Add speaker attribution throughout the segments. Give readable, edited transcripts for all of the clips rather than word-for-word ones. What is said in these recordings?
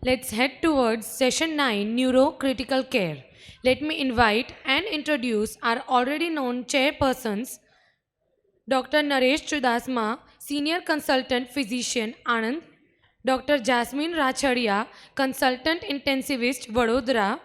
Speaker 1: let's head towards session 9 Neurocritical Care. Let me invite and introduce our already known chairpersons, Dr. Naresh Chudasma, Senior Consultant Physician Anand, Dr. Jasmine Racharia, Consultant Intensivist Vadodara,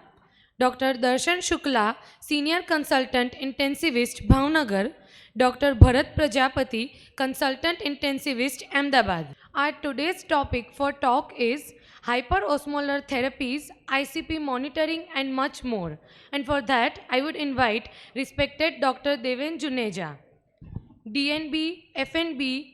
Speaker 1: Dr. Darshan Shukla, Senior Consultant Intensivist Bhavnagar, Dr. Bharat Prajapati, Consultant Intensivist Ahmedabad. Our today's topic for talk is Hyperosmolar Therapies ICP monitoring and much more. And for that, I would invite respected Dr. Deven Juneja, DNB, FNB,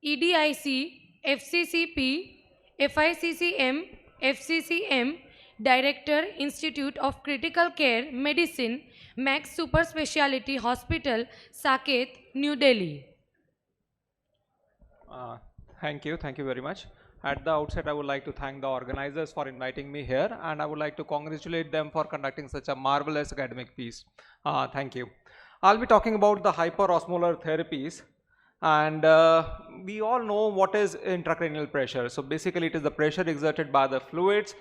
Speaker 1: EDIC, FCCP, FICCM, FCCM, Director, Institute of Critical Care Medicine, Max Super Speciality Hospital, Saket, New Delhi.
Speaker 2: Thank you very much. At the outset, I would like to thank the organizers for inviting me here, and I would like to congratulate them for conducting such a marvelous academic piece. Thank you. I'll be talking about the hyperosmolar therapies, and we all know what is intracranial pressure. So basically, it is the pressure exerted by the fluids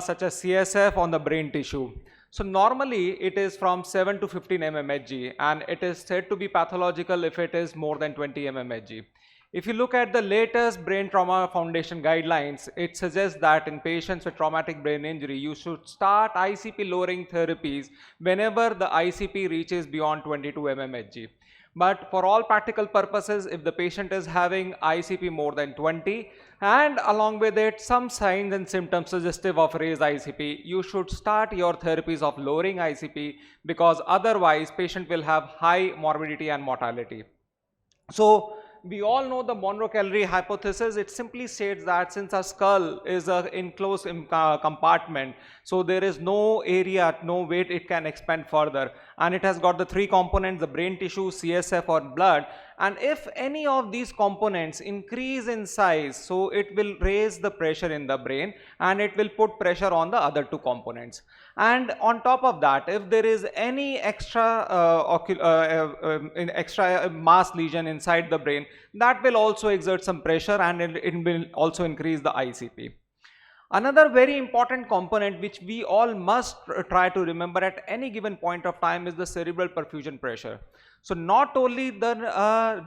Speaker 2: such as CSF on the brain tissue. So normally it is from 7 to 15 mmHg, and it is said to be pathological if it is more than 20 mmHg. If you look at the latest Brain Trauma Foundation guidelines, it suggests that in patients with traumatic brain injury, you should start ICP lowering therapies whenever the ICP reaches beyond 22 mmHg. But for all practical purposes, if the patient is having ICP more than 20 and along with it some signs and symptoms suggestive of raised ICP, you should start your therapies of lowering ICP, because otherwise patient will have high morbidity and mortality. So we all know the Monro-Calorie hypothesis. It simply states that since our skull is an enclosed compartment, so there is no area, no weight it can expand further, and it has got the three components, the brain tissue, CSF or blood, and if any of these components increase in size, so it will raise the pressure in the brain and it will put pressure on the other two components. And on top of that, if there is any extra mass lesion inside the brain, that will also exert some pressure and it will also increase the ICP. Another very important component which we all must try to remember at any given point of time is the cerebral perfusion pressure. So not only the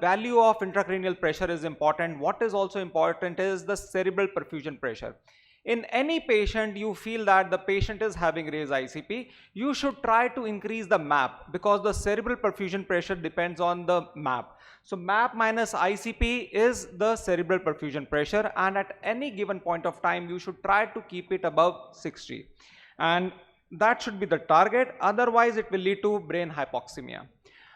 Speaker 2: value of intracranial pressure is important, what is also important is the cerebral perfusion pressure. In any patient you feel that the patient is having raised ICP, you should try to increase the MAP, because the cerebral perfusion pressure depends on the MAP. So MAP minus ICP is the cerebral perfusion pressure, and at any given point of time you should try to keep it above 60, and that should be the target, otherwise it will lead to brain hypoxemia.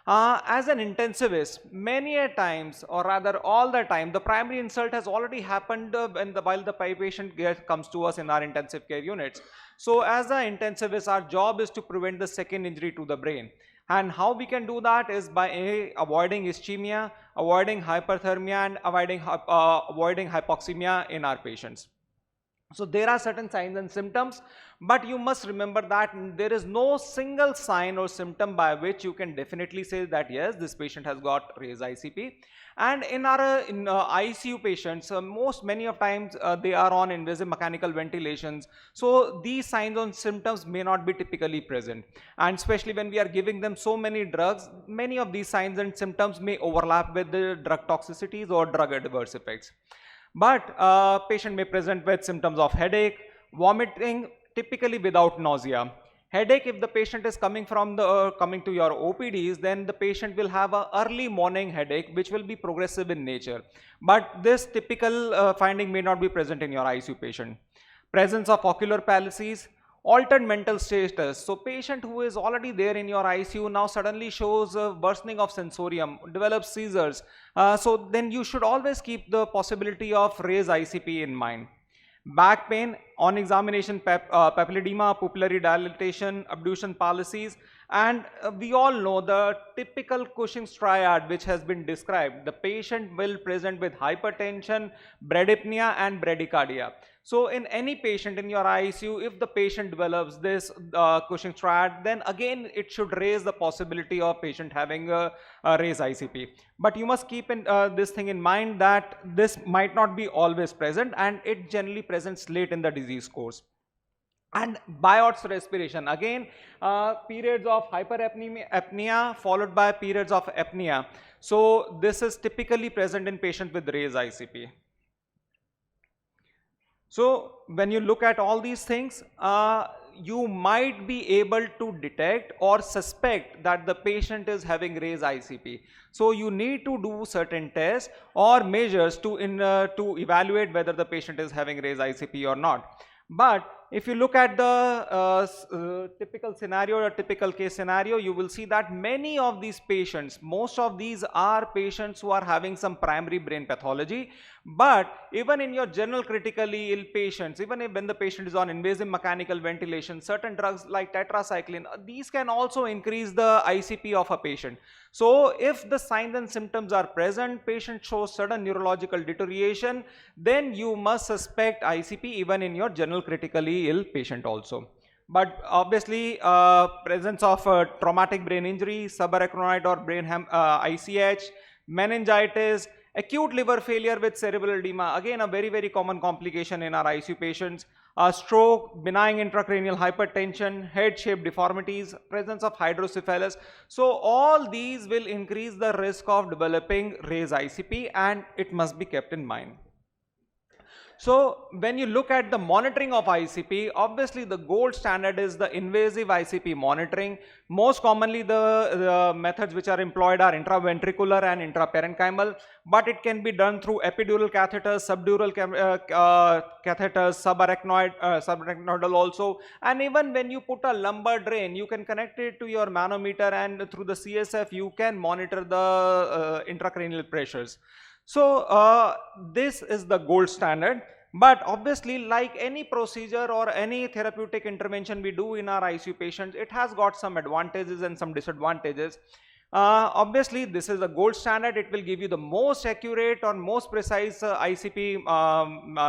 Speaker 2: As an intensivist, many a times, or rather all the time, the primary insult has already happened while the patient comes to us in our intensive care units. So as an intensivist, our job is to prevent the second injury to the brain. And how we can do that is by avoiding ischemia, avoiding hyperthermia, and avoiding hypoxemia in our patients. So there are certain signs and symptoms, but you must remember that there is no single sign or symptom by which you can definitely say that yes, this patient has got raised ICP. And in our ICU patients, many of times they are on invasive mechanical ventilations, so these signs and symptoms may not be typically present, and especially when we are giving them so many drugs, many of these signs and symptoms may overlap with the drug toxicities or drug adverse effects. But patient may present with symptoms of headache, vomiting, typically without nausea. Headache, if the patient is coming to your OPDs, then the patient will have an early morning headache which will be progressive in nature. But this typical finding may not be present in your ICU patient. Presence of ocular paresis, altered mental status. So patient who is already there in your ICU now suddenly shows a worsening of sensorium, develops seizures. So then you should always keep the possibility of raised ICP in mind. Back pain, on examination, papilledema, pupillary dilatation, abduction pallises, and we all know the typical Cushing's triad which has been described. The patient will present with hypertension, bradypnea and bradycardia. So in any patient in your ICU, if the patient develops this Cushing's triad, then again it should raise the possibility of patient having a raised ICP. But you must keep this thing in mind that this might not be always present, and it generally presents late in the disease course. And biot's respiration, again periods of hyperapnea followed by periods of apnea. So this is typically present in patients with raised ICP. So when you look at all these things, you might be able to detect or suspect that the patient is having raised ICP. So you need to do certain tests or measures to evaluate whether the patient is having raised ICP or not. But if you look at the typical scenario or typical case scenario, you will see that many of these patients, most of these are patients who are having some primary brain pathology. But even in your general critically ill patients, even if when the patient is on invasive mechanical ventilation, certain drugs like tetracycline, these can also increase the ICP of a patient. So if the signs and symptoms are present, patient shows sudden neurological deterioration, then you must suspect ICP even in your general critically ill patient also. But obviously presence of traumatic brain injury, subarachnoid or brain ICH, meningitis, acute liver failure with cerebral edema, again a very common complication in our ICU patients, stroke, benign intracranial hypertension, head-shaped deformities, presence of hydrocephalus. So all these will increase the risk of developing raised ICP, and it must be kept in mind. So when you look at the monitoring of ICP, obviously the gold standard is the invasive ICP monitoring. Most commonly the methods which are employed are intraventricular and intraparenchymal, but it can be done through epidural catheters, subdural catheters, subarachnoidal also, and even when you put a lumbar drain, you can connect it to your manometer, and through the CSF you can monitor the intracranial pressures. So this is the gold standard. But obviously, like any procedure or any therapeutic intervention we do in our ICU patients, it has got some advantages and some disadvantages. Obviously, this is the gold standard. It will give you the most accurate or most precise ICP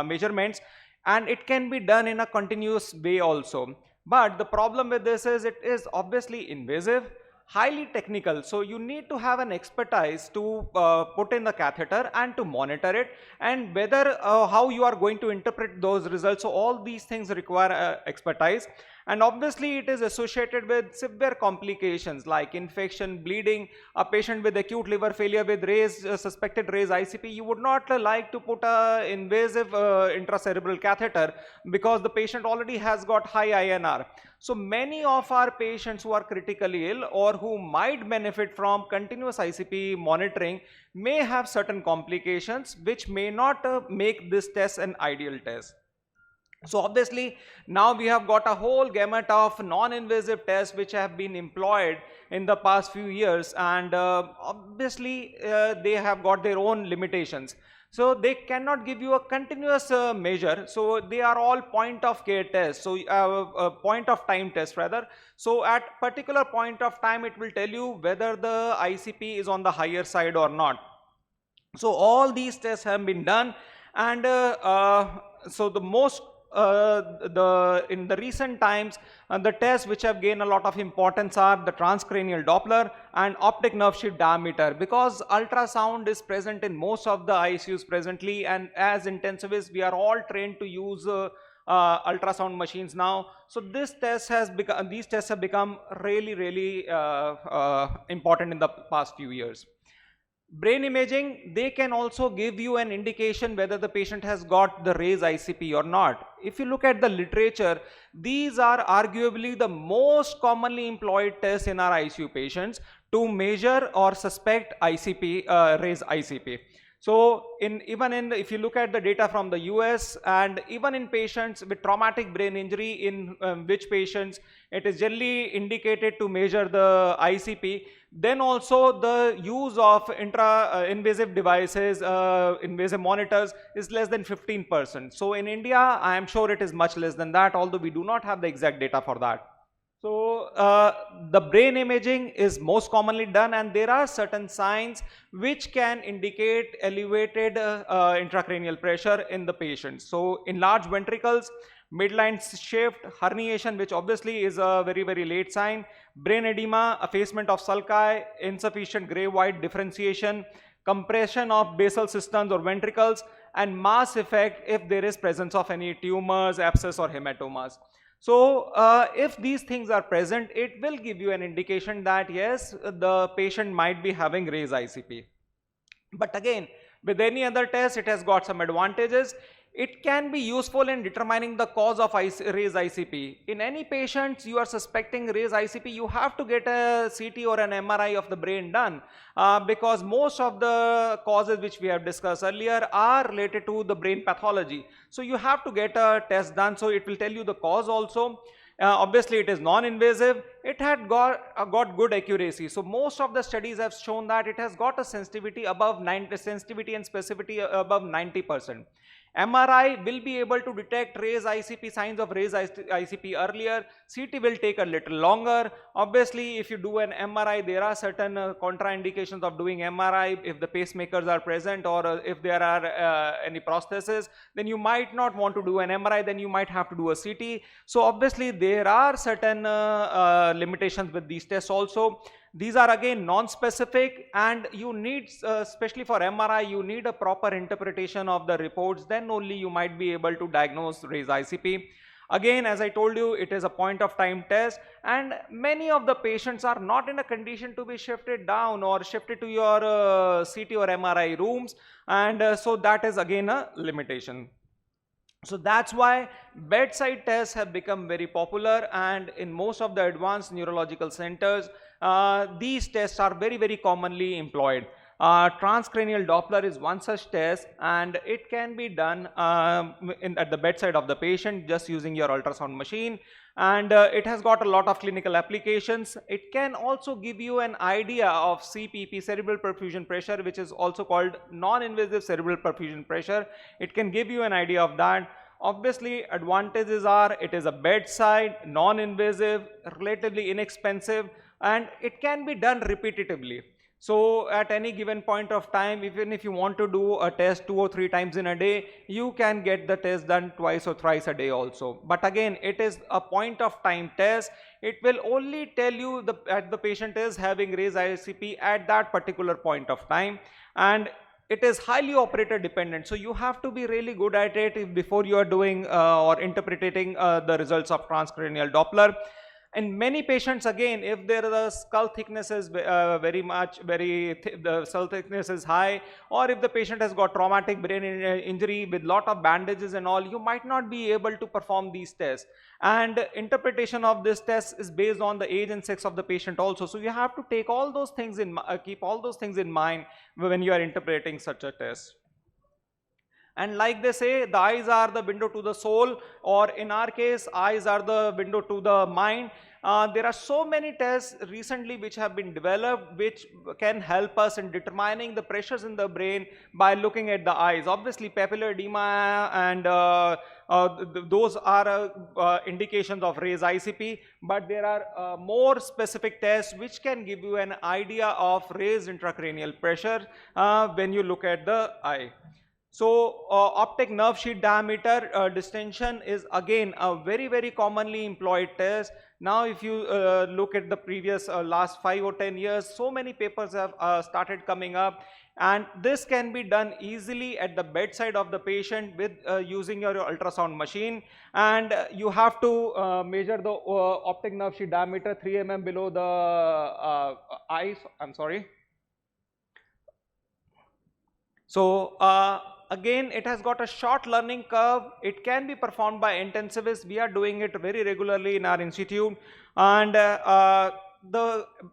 Speaker 2: measurements, and it can be done in a continuous way also. But the problem with this is it is obviously invasive, highly technical, so you need to have an expertise to put in the catheter and to monitor it, and whether how you are going to interpret those results. So all these things require expertise, and obviously it is associated with severe complications like infection, bleeding. A patient with acute liver failure with suspected raised ICP, you would not like to put a invasive intracerebral catheter because the patient already has got high INR. So many of our patients who are critically ill or who might benefit from continuous ICP monitoring may have certain complications which may not make this test an ideal test. So obviously now we have got a whole gamut of non-invasive tests which have been employed in the past few years, and obviously they have got their own limitations. So they cannot give you a continuous measure, so they are all point of care tests, so point of time test rather. So at particular point of time it will tell you whether the ICP is on the higher side or not. So all these tests have been done, and so the most in the recent times the tests which have gained a lot of importance are the transcranial Doppler and optic nerve sheath diameter, because ultrasound is present in most of the ICUs presently, and as intensivists we are all trained to use ultrasound machines now. So these tests have become really important in the past few years. Brain imaging, they can also give you an indication whether the patient has got the raised ICP or not. If you look at the literature, these are arguably the most commonly employed tests in our ICU patients to measure or suspect ICP, raised ICP. So if you look at the data from the US, and even in patients with traumatic brain injury, in which patients it is generally indicated to measure the ICP, then also the use of invasive devices, invasive monitors, is less than 15%. So in India, I am sure it is much less than that, although we do not have the exact data for that. So the brain imaging is most commonly done, and there are certain signs which can indicate elevated intracranial pressure in the patient. So enlarged ventricles, midline shift, herniation, which obviously is a very late sign, brain edema, effacement of sulci, insufficient gray-white differentiation, compression of basal cisterns or ventricles, and mass effect if there is presence of any tumors, abscess or hematomas. So if these things are present, it will give you an indication that yes, the patient might be having raised ICP. But again, with any other test, it has got some advantages. It can be useful in determining the cause of raised ICP. In any patients you are suspecting raised ICP, you have to get a CT or an MRI of the brain done, because most of the causes which we have discussed earlier are related to the brain pathology. So you have to get a test done, so it will tell you the cause also. Obviously it is non-invasive, it had got good accuracy. So most of the studies have shown that it has got a sensitivity above 90, sensitivity and specificity above 90%. MRI will be able to detect raised ICP, signs of raised ICP earlier. CT will take a little longer. Obviously, if you do an MRI, there are certain contraindications of doing MRI. If the pacemakers are present, or if there are any prostheses, then you might not want to do an MRI, then you might have to do a CT. So obviously, there are certain limitations with these tests also. These are again non-specific, and you need, especially for MRI, you need a proper interpretation of the reports. Then only you might be able to diagnose raised ICP. Again, as I told you, it is a point of time test, and many of the patients are not in a condition to be shifted down or shifted to your CT or MRI rooms, and so that is again a limitation. So that's why bedside tests have become very popular, and in most of the advanced neurological centers, these tests are very commonly employed. Transcranial Doppler is one such test, and it can be done at the bedside of the patient just using your ultrasound machine, and it has got a lot of clinical applications. It can also give you an idea of CPP, cerebral perfusion pressure, which is also called non-invasive cerebral perfusion pressure. It can give you an idea of that. Obviously, advantages are it is a bedside, non-invasive, relatively inexpensive, and it can be done repetitively. So at any given point of time, even if you want to do a test 2 or 3 times in a day, you can get the test done twice or thrice a day also. But again, it is a point of time test. It will only tell you that the patient is having raised ICP at that particular point of time, and it is highly operator dependent. So you have to be really good at it before you are doing or interpreting the results of transcranial Doppler. In many patients, again, if the skull thickness is the skull thickness is high, or if the patient has got traumatic brain injury with lot of bandages and all, you might not be able to perform these tests. And interpretation of this test is based on the age and sex of the patient also. So you have to take all those things keep all those things in mind when you are interpreting such a test. And like they say, the eyes are the window to the soul, or in our case, eyes are the window to the mind. There are so many tests recently which have been developed which can help us in determining the pressures in the brain by looking at the eyes. Obviously, papillary edema and those are indications of raised ICP, but there are more specific tests which can give you an idea of raised intracranial pressure when you look at the eye. So optic nerve sheath diameter distension is again a very commonly employed test. Now if you look at the previous last 5 or 10 years, so many papers have started coming up, and this can be done easily at the bedside of the patient with using your ultrasound machine. And you have to measure the optic nerve sheath diameter 3 mm below the eyes. I'm sorry. So again, it has got a short learning curve. It can be performed by intensivists. We are doing it very regularly in our institute, and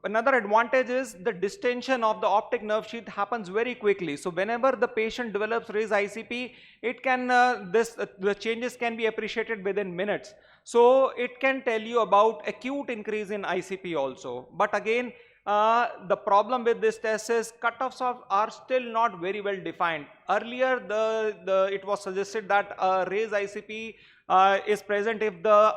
Speaker 2: another advantage is the distension of the optic nerve sheath happens very quickly. So whenever the patient develops raised ICP, it can the changes can be appreciated within minutes. So it can tell you about acute increase in ICP also. But again, the problem with this test is cutoffs are still not very well defined. Earlier, it was suggested that raised ICP is present if the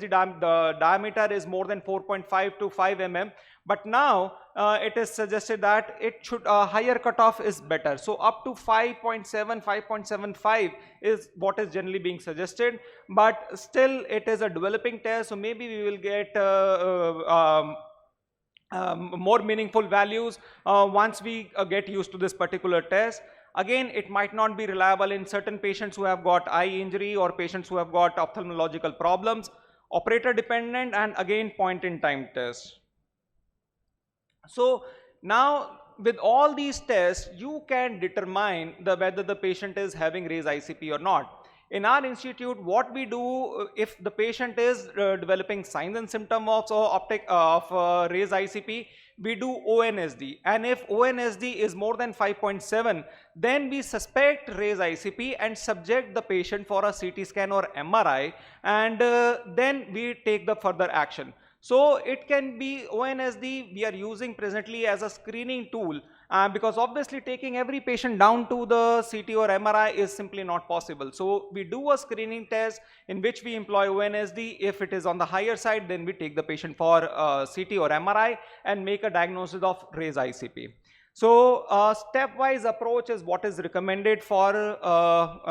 Speaker 2: the diameter is more than 4.5 to 5 mm. But now it is suggested that it should higher cutoff is better. So up to 5.7, 5.75 is what is generally being suggested. But still, it is a developing test. So maybe we will get more meaningful values once we get used to this particular test. Again, it might not be reliable in certain patients who have got eye injury or patients who have got ophthalmological problems, operator dependent, and again point in time test. So now with all these tests, you can determine whether the patient is having raised ICP or not. In our institute, what we do if the patient is developing signs and symptoms of raised ICP, we do ONSD, and if ONSD is more than 5.7, then we suspect raised ICP and subject the patient for a CT scan or MRI, and then we take the further action. So it can be ONSD we are using presently as a screening tool, because obviously taking every patient down to the CT or MRI is simply not possible. So we do a screening test in which we employ ONSD. If it is on the higher side, then we take the patient for CT or MRI and make a diagnosis of raised ICP. So stepwise approach is what is recommended for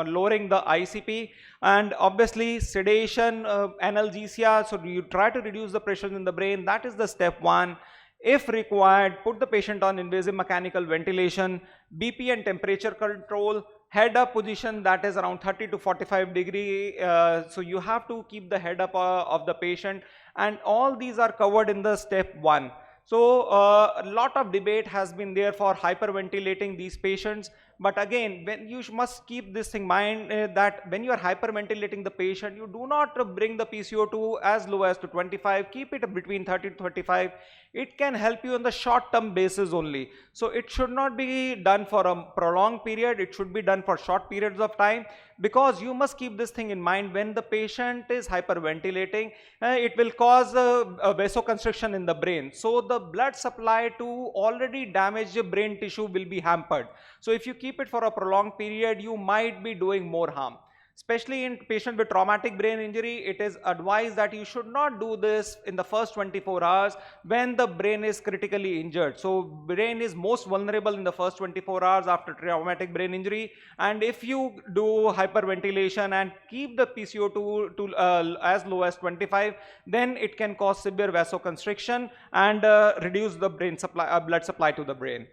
Speaker 2: lowering the ICP, and obviously sedation, analgesia, so you try to reduce the pressure in the brain. That is the step one. If required, put the patient on invasive mechanical ventilation, BP and temperature control, head up position, that is around 30 to 45 degree. So you have to keep the head up of the patient, and all these are covered in the step one. So a lot of debate has been there for hyperventilating these patients, but again, when you must keep this in mind that when you are hyperventilating the patient, you do not bring the PCO2 as low as to 25, keep it between 30 to 35. It can help you on the short term basis only. So it should not be done for a prolonged period, it should be done for short periods of time, because you must keep this thing in mind. When the patient is hyperventilating, it will cause a vasoconstriction in the brain. So the blood supply to already damaged brain tissue will be hampered. So if you keep it for a prolonged period, you might be doing more harm. Especially in patients with traumatic brain injury, it is advised that you should not do this in the first 24 hours when the brain is critically injured. So brain is most vulnerable in the first 24 hours after traumatic brain injury, and if you do hyperventilation and keep the PCO2 to as low as 25, then it can cause severe vasoconstriction and reduce the brain supply, blood supply to the brain.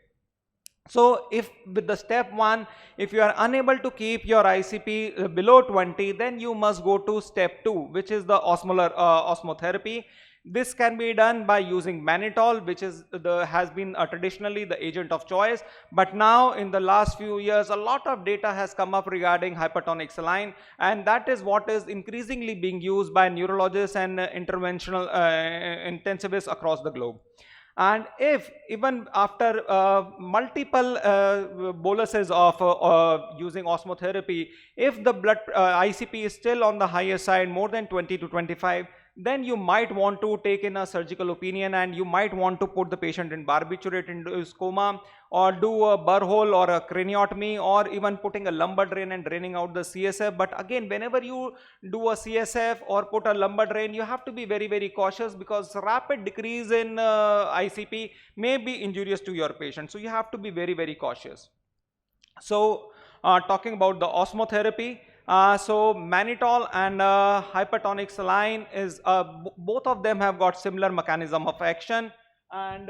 Speaker 2: So if with the step one, if you are unable to keep your ICP below 20, then you must go to step 2, which is the osmotherapy. This can be done by using mannitol, which is has been traditionally the agent of choice, but now in the last few years, a lot of data has come up regarding hypertonic saline, and that is what is increasingly being used by neurologists and interventional intensivists across the globe. And if even after multiple boluses of using osmotherapy, if the blood ICP is still on the higher side, more than 20 to 25, then you might want to take in a surgical opinion, and you might want to put the patient in barbiturate induced coma, or do a burr hole or a craniotomy, or even putting a lumbar drain and draining out the CSF. But again, whenever you do a CSF or put a lumbar drain, you have to be very, very cautious, because rapid decrease in ICP may be injurious to your patient. So you have to be very, very cautious. So talking about the osmotherapy, so mannitol and hypertonic saline is both of them have got similar mechanism of action, and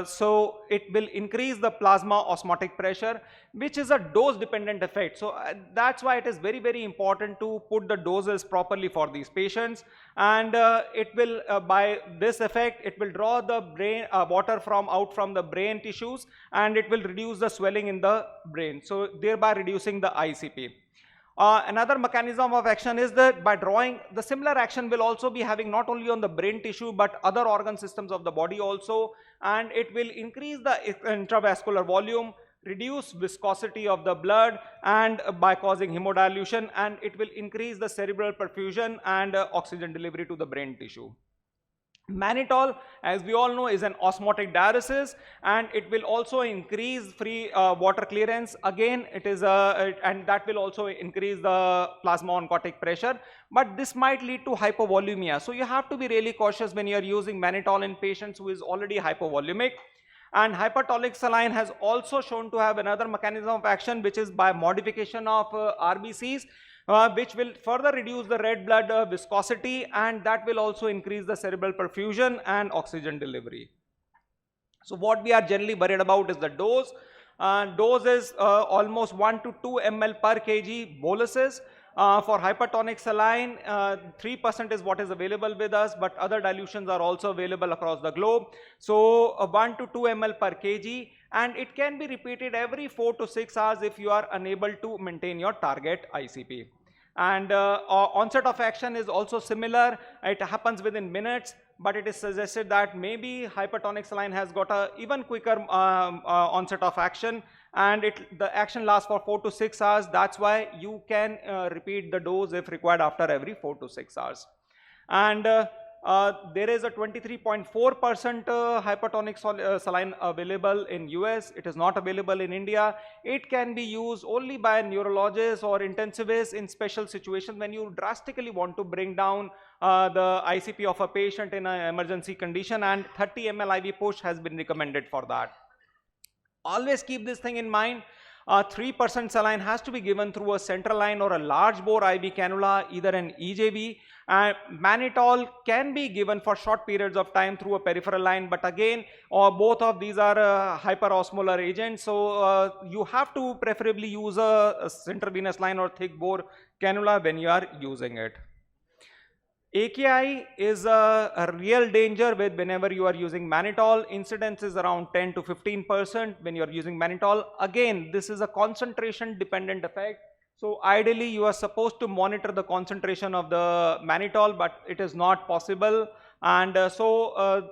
Speaker 2: so it will increase the plasma osmotic pressure, which is a dose dependent effect. So that's why it is very, very important to put the doses properly for these patients, and it will by this effect, it will draw the brain water out from the brain tissues, and it will reduce the swelling in the brain, so thereby reducing the ICP. Another mechanism of action is that by drawing, the similar action will also be having not only on the brain tissue but other organ systems of the body also, and it will increase the intravascular volume, reduce viscosity of the blood and by causing hemodilution, and it will increase the cerebral perfusion and oxygen delivery to the brain tissue. Mannitol, as we all know, is an osmotic diuresis, and it will also increase free water clearance. Again, it is and that will also increase the plasma oncotic pressure, but this might lead to hypovolemia. So you have to be really cautious when you are using mannitol in patients who is already hypovolemic. And hypertonic saline has also shown to have another mechanism of action, which is by modification of RBCs, which will further reduce the red blood viscosity, and that will also increase the cerebral perfusion and oxygen delivery. So what we are generally worried about is the dose. Dose is almost 1 to 2 ml per kg boluses. For hypertonic saline, 3% is what is available with us, but other dilutions are also available across the globe. So 1 to 2 ml per kg, and it can be repeated every 4 to 6 hours if you are unable to maintain your target ICP. And onset of action is also similar. It happens within minutes, but it is suggested that maybe hypertonic saline has got a even quicker onset of action, and the action lasts for 4 to 6 hours. That's why you can repeat the dose if required after every 4 to 6 hours. And there is a 23.4% hypertonic saline available in US. It is not available in India. It can be used only by neurologists or intensivists in special situations when you drastically want to bring down the ICP of a patient in an emergency condition, and 30 ml IV push has been recommended for that. Always keep this thing in mind. 3% saline has to be given through a central line or a large bore IV cannula, either an EJV. Mannitol can be given for short periods of time through a peripheral line, but again, both of these are hyperosmolar agents, so you have to preferably use a central line or thick bore cannula when you are using it. AKI is a real danger whenever you are using mannitol. Incidence is around 10 to 15% when you are using mannitol. Again, this is a concentration dependent effect. So ideally you are supposed to monitor the concentration of the mannitol, but it is not possible. And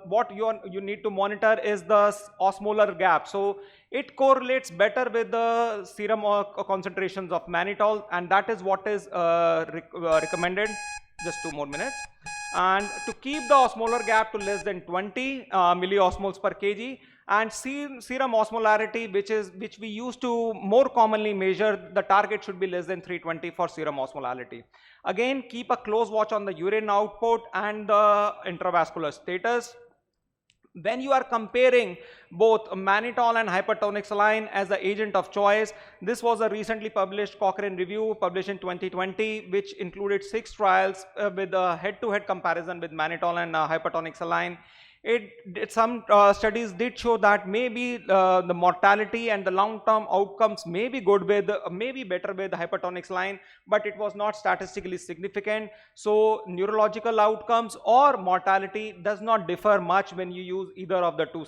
Speaker 2: what you need to monitor is the osmolar gap. So it correlates better with the serum concentrations of mannitol, and that is what is recommended. Just 2 more minutes. And to keep the osmolar gap to less than 20 milliosmoles per kg, and serum osmolarity, which we used to more commonly measure, the target should be less than 320 for serum osmolarity. Again, keep a close watch on the urine output and the intravascular status. When you are comparing both mannitol and hypertonic saline as the agent of choice, this was a recently published Cochrane review published in 2020, which included 6 trials with a head-to-head comparison with mannitol and hypertonic saline. Some studies did show that maybe the mortality and the long-term outcomes may be good with, maybe better with hypertonic saline, but it was not statistically significant. So neurological outcomes or mortality does not differ much when you use either of the two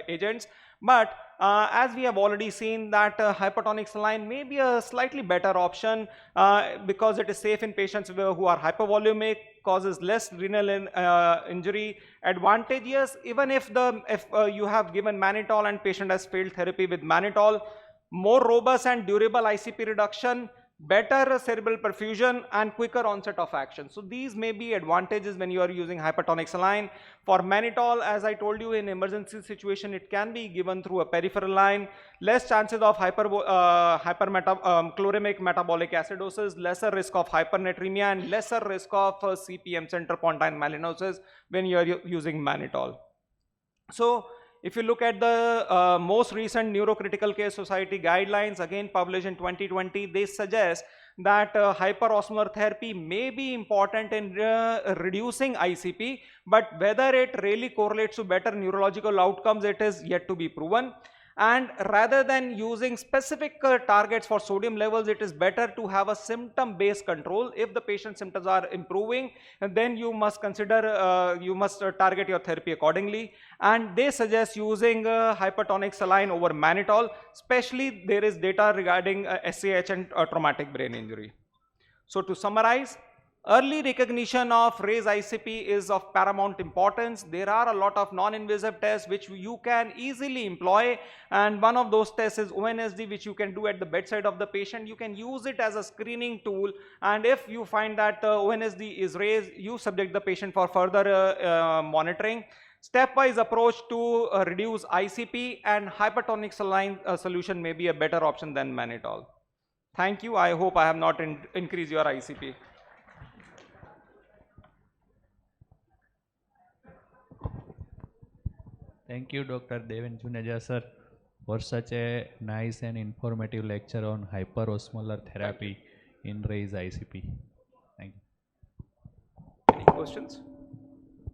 Speaker 2: agents. But as we have already seen that hypertonic saline may be a slightly better option because it is safe in patients who are hypovolemic, causes less renal injury, advantageous even if you have given mannitol and patient has failed therapy with mannitol, more robust and durable ICP reduction, better cerebral perfusion and quicker onset of action. So these may be advantages when you are using hypertonic saline. For mannitol, as I told you, in emergency situation it can be given through a peripheral line, less chances of chloremic metabolic acidosis, lesser risk of hypernatremia and lesser risk of CPM, central pontine melanosis, when you are using mannitol. So if you look at the most recent Neurocritical Care Society guidelines, again published in 2020, they suggest that hyperosmolar therapy may be important in reducing ICP, but whether it really correlates to better neurological outcomes, it is yet to be proven. And rather than using specific targets for sodium levels, it is better to have a symptom based control. If the patient's symptoms are improving, and then you must consider, target your therapy accordingly. And they suggest using hypertonic saline over mannitol, especially there is data regarding SAH and traumatic brain injury. So to summarize, early recognition of raised ICP is of paramount importance. There are a lot of non-invasive tests which you can easily employ, and one of those tests is ONSD, which you can do at the bedside of the patient. You can use it as a screening tool, and if you find that ONSD is raised, you subject the patient for further monitoring. Stepwise approach to reduce ICP, and hypertonic saline solution may be a better option than mannitol. Thank you. I hope I have not increased your ICP.
Speaker 3: Thank you, Dr. Deven Juneja, sir, for such a nice and informative lecture on hyperosmolar therapy in raised ICP. Thank you.
Speaker 2: Any questions?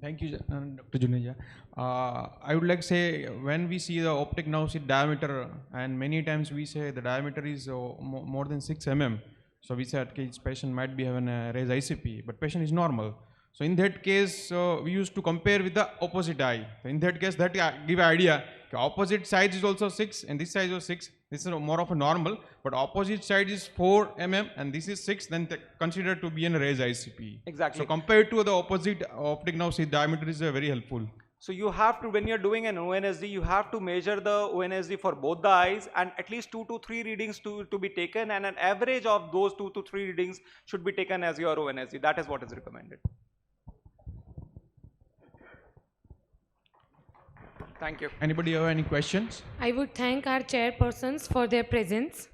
Speaker 4: Thank you, Dr. Juneja. I would like to say, when we see the optic nerve sheath diameter, and many times we say the diameter is more than 6 mm, so we said this patient might be having a raised ICP, but patient is normal. So in that case, we used to compare with the opposite eye. So in that case, that give idea. The opposite side is also 6, and this side is 6. This is more of a normal, but opposite side is 4 mm, and this is 6. Then considered to be a raised ICP.
Speaker 2: Exactly.
Speaker 4: So compared to the opposite optic nerve sheath diameter is very helpful.
Speaker 2: So you have to, when you're doing an ONSD, you have to measure the ONSD for both the eyes, and at least 2 to 3 readings to be taken, and an average of those 2 to 3 readings should be taken as your ONSD. That is what is recommended. Thank you.
Speaker 4: Anybody have any questions?
Speaker 1: I would thank our chairpersons for their presence.